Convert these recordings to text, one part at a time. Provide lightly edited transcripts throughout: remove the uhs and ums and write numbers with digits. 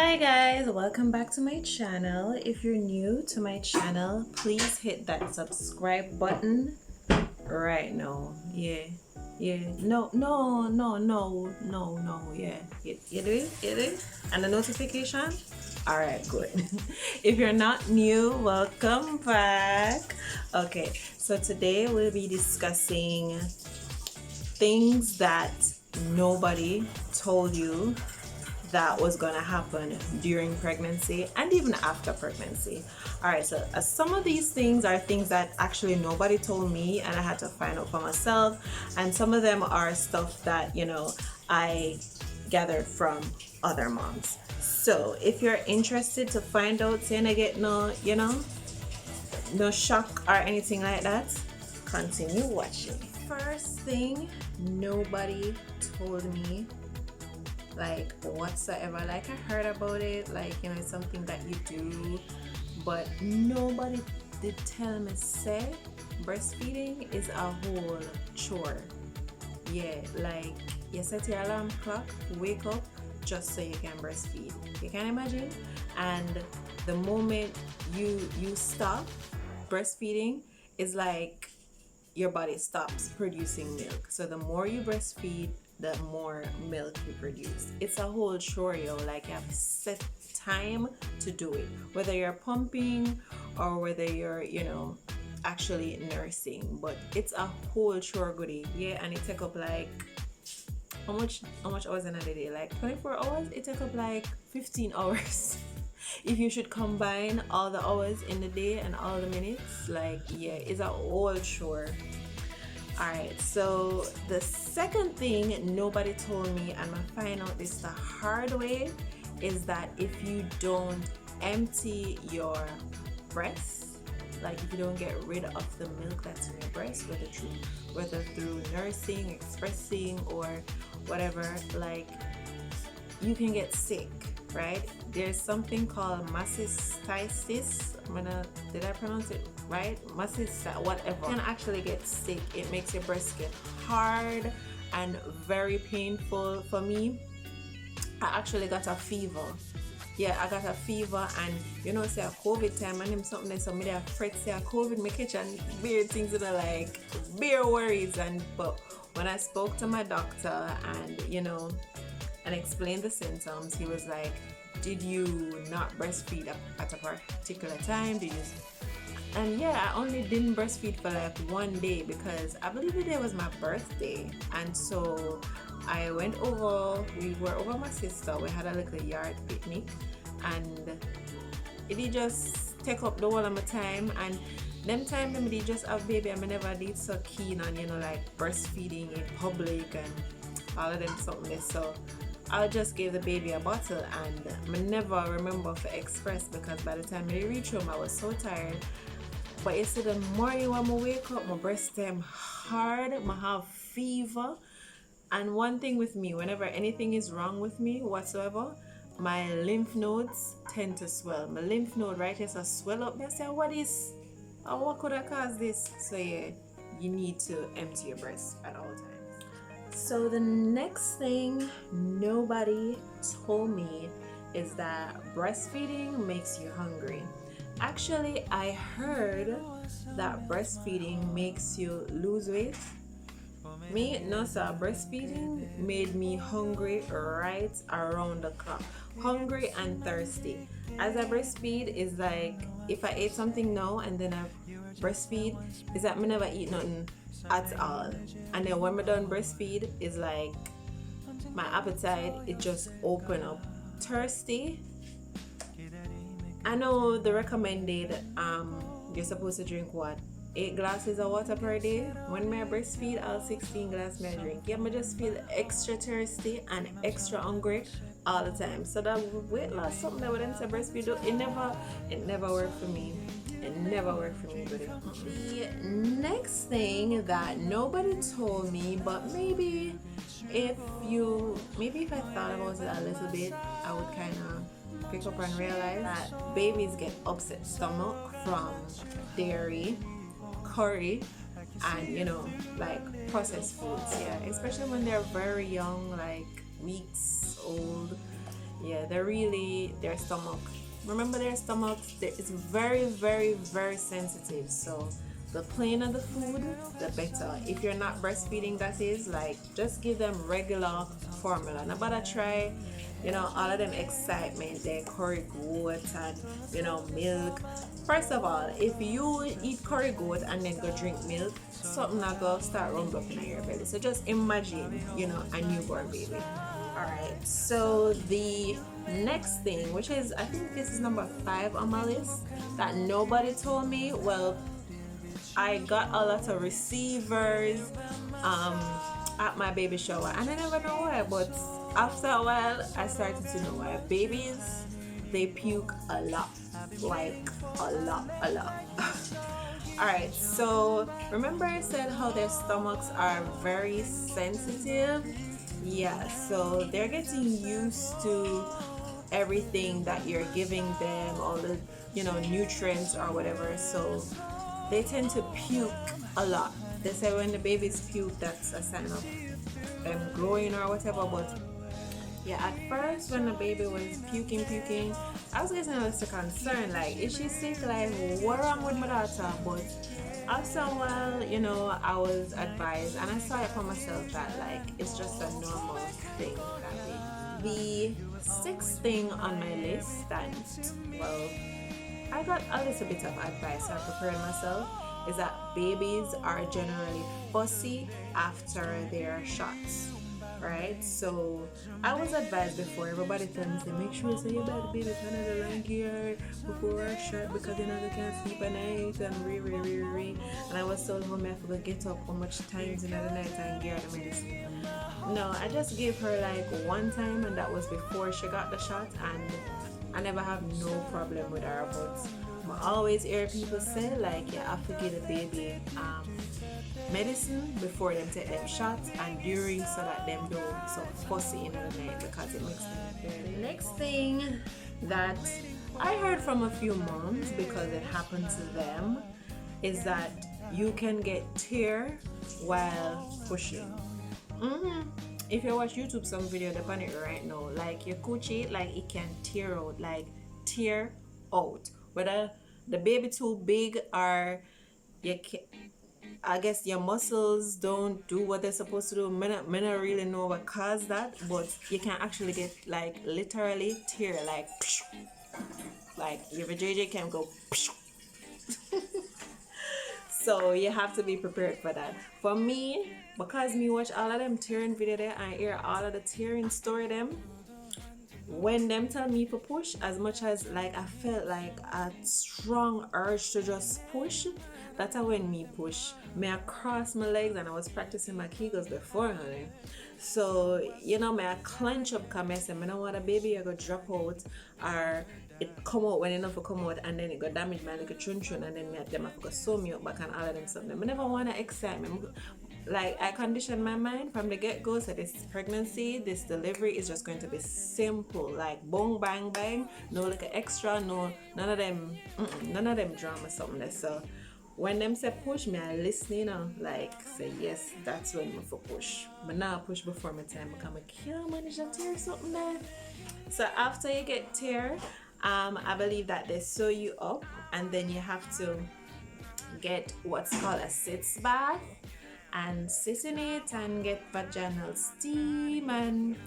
Hi guys, welcome back to my channel. If you're new to my channel, please hit that subscribe button right now. No. Yeah. You do it? You do it? And the notification? Alright, good. If you're not new, welcome back. Okay, so today we'll be discussing things that nobody told you that was gonna happen during pregnancy and even after pregnancy. All right, so some of these things are things that actually nobody told me and I had to find out for myself, and some of them are stuff that I gathered from other moms. So if you're interested to find out, saying I get no shock or anything like that, continue watching. First thing nobody told me, like, whatsoever. Like, I heard about it, like, it's something that you do, but nobody did tell me, say breastfeeding is a whole chore. Yeah, like, you set your alarm clock, wake up just so you can breastfeed. You can imagine? And the moment you stop breastfeeding, is like your body stops producing milk. So the more you breastfeed, the more milk you produce. It's a whole chore, like, you have set time to do it, whether you're pumping or whether you're actually nursing. But it's a whole chore, goodie. Yeah, and it take up like how much hours in a day? Like 24 hours. It take up like 15 hours. If you should combine all the hours in the day and all the minutes, like, yeah, it's a whole chore. Alright, so the second thing nobody told me, and I find out this the hard way, is that if you don't empty your breast, like if you don't get rid of the milk that's in your breast, whether through nursing, expressing, or whatever, like, you can get sick, right? There's something called mastitis. Did I pronounce it right? Mastitis, whatever. You can actually get sick. It makes your breast get hard and very painful. For me, I actually got a fever. Yeah, I got a fever, and say a COVID time, and him something that somebody a fret say a COVID me catch and weird things that are like bare worries. But when I spoke to my doctor and explained the symptoms, he was like, did you not breastfeed at a particular time? And yeah, I only didn't breastfeed for like one day, because I believe the day was my birthday. And so I went over, we were over my sister, we had a little yard picnic, and it did just take up the whole of my time. And them time them did just have baby, I never did so keen on like breastfeeding in public and all of them something. So I just gave the baby a bottle, and I never remember for express, because by the time I reached home I was so tired. But you see, the morning when I wake up, my breast them hard, I have fever. And one thing with me, whenever anything is wrong with me whatsoever, my lymph nodes tend to swell. My lymph node right here, so swell up. I say, what could have caused this? So yeah, you need to empty your breast at all times. So the next thing nobody told me is that breastfeeding makes you hungry. Actually, I heard that breastfeeding makes you lose weight. Me, no sir, breastfeeding made me hungry right around the clock. Hungry and thirsty. As I breastfeed, is like, if I ate something now and then I breastfeed, is that me never eat nothing at all. And then when I done breastfeed, is like my appetite, it just open up. Thirsty. I know the recommended you're supposed to drink what, 8 glasses of water per day. When I breastfeed, I'll 16 glasses I drink. Yeah, I just feel extra thirsty and extra hungry all the time. So that weight loss, something that wouldn't say breastfeed, it never worked for me. It never worked for me. The next thing that nobody told me, but maybe if I thought about it a little bit, I would kind of pick up and realize that babies get upset stomach from dairy, curry, and like processed foods. Yeah, especially when they're very young, like weeks old. Yeah, they're really, their stomach, remember their stomach, it's very, very, very sensitive. So the plainer the food, the better. If you're not breastfeeding, that is, like, just give them regular formula. Nobody try, all of them excitement, their curry goat and, milk. First of all, if you eat curry goat and then go drink milk, something not gonna start rumbling up in your belly. So just imagine, a newborn baby. Alright, so the next thing, which is, I think this is number 5 on my list, that nobody told me. Well, I got a lot of receivers at my baby shower, and I never know why, but after a while, I started to know why. Babies, they puke a lot, like a lot, a lot. Alright, so remember I said how their stomachs are very sensitive? Yeah, so they're getting used to everything that you're giving them, all the, nutrients or whatever. So they tend to puke a lot. They say when the babies puke, that's a sign of them growing or whatever. But yeah, at first when the baby was puking, I was getting a little concerned. Like, is she sick? Like, what wrong with my daughter? But after a while, I was advised, and I saw it for myself, that like it's just a normal thing that way. The 6th thing on my list that, well, I got a little bit of advice, so I prepared myself, is that babies are generally fussy after their shots. Right? So I was advised before, everybody told me, say, make sure say you buy the baby Canada Lankier before a shot, because they can't sleep at night and re. And I was told how I have to get up how much times in the night and gear the medicine. No, I just gave her like one time, and that was before she got the shot, and I never have no problem with her. But I always hear people say, like, you have to give the baby medicine before them take them shots and during, so that them don't so fussy in the night, because it makes them very. The next thing that I heard from a few moms, because it happened to them, is that you can get tear while pushing. If you watch YouTube some video upon it right now, like your coochie, like it can tear out, like tear out, whether the baby too big or you can, I guess your muscles don't do what they're supposed to do. Me not really know what caused that, but you can actually get like literally tear, like your vajayjay can go. So you have to be prepared for that. For me, because me watch all of them tearing video there, I hear all of the tearing story them. When them tell me to push, as much as like I felt like a strong urge to just push, that's how when me push. May I cross my legs, and I was practicing my Kegels before, honey. So, may I clench up, because I say, I don't want a baby I go drop out, or it come out when enough to come out, and then it go damage my little chun, and then me at them I go sew me up back and all of them something. I never want to excite me. Like, I conditioned my mind from the get-go, so this pregnancy, this delivery is just going to be simple, like boom, bang, bang, no like an extra, no, none of them drama something there. So when them say push, me I listen, like say yes, that's when me for push. But now I push before my time, because I can't manage to tear something there. So after you get tear, I believe that they sew you up, and then you have to get what's called a sitz bath, and sit in it and get vaginal steam and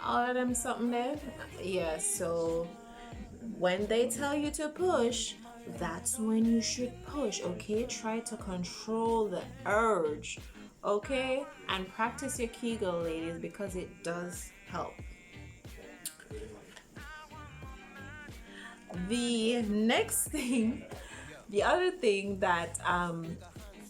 all of them something there. Yeah, so when they tell you to push, that's when you should push, okay? Try to control the urge, okay? And practice your Kegel, ladies, because it does help. The next thing, the other thing that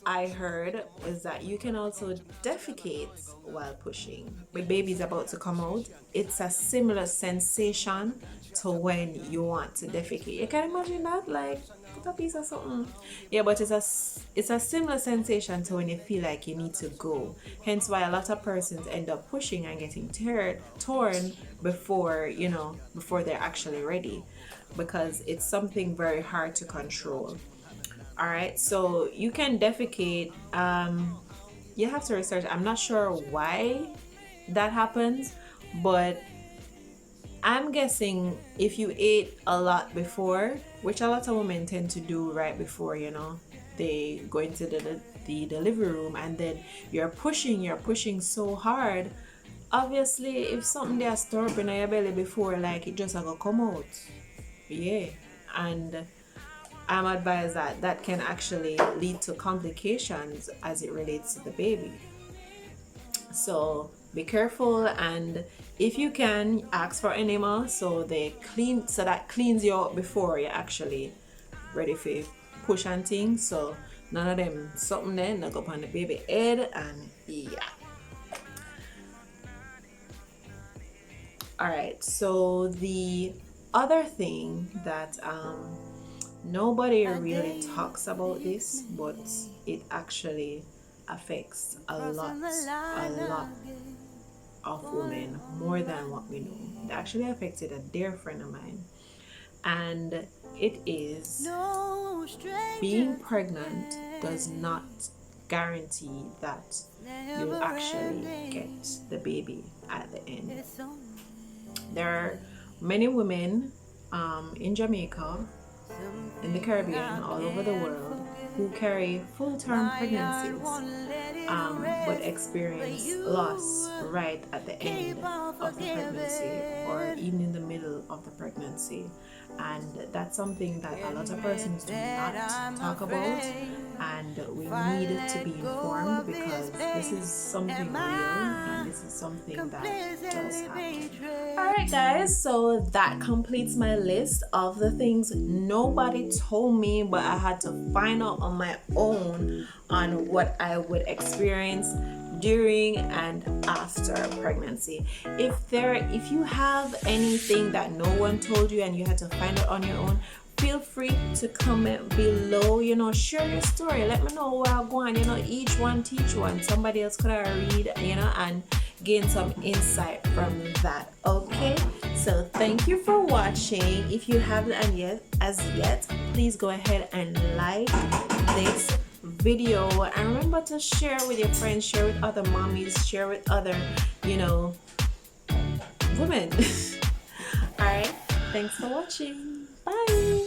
I heard is that you can also defecate while pushing. When baby's about to come out, it's a similar sensation to when you want to defecate. You can imagine that, like put a piece of something. Yeah, but it's a similar sensation to when you feel like you need to go. Hence why a lot of persons end up pushing and getting torn before they're actually ready, because it's something very hard to control. All right, so you can defecate. You have to research. I'm not sure why that happens, but I'm guessing if you ate a lot before, which a lot of women tend to do right before, they go into the delivery room, and then you're pushing so hard. Obviously, if something there store up in your belly before, like it just gonna come out. Yeah. And I'm advised that that can actually lead to complications as it relates to the baby. So be careful, and if you can, ask for enema so that cleans you out before you're actually ready for push and things. So none of them something there knock up on the baby head, and yeah. Alright, so the other thing that nobody really talks about this, but it actually affects a lot of women, more than what we know. It actually affected a dear friend of mine, and it is being pregnant does not guarantee that you'll actually get the baby at the end. There are many women in Jamaica, in the Caribbean, all over the world, who carry full-term pregnancies but experience loss right at the end of the pregnancy, or even in the middle of the pregnancy. And that's something that a lot of persons do not talk about, and we need to be informed, because this is something real, and this is something that does happen. Alright guys, so that completes my list of the things nobody told me, but I had to find out on my own on what I would experience during and after pregnancy. If you have anything that no one told you and you had to find it on your own, feel free to comment below. Share your story. Let me know where I'm going. Each one teach one. Somebody else could read, and gain some insight from that. Okay, so thank you for watching. If you haven't as yet, please go ahead and like this video, and remember to share with your friends, share with other mommies, share with other women. All right, thanks for watching. Bye.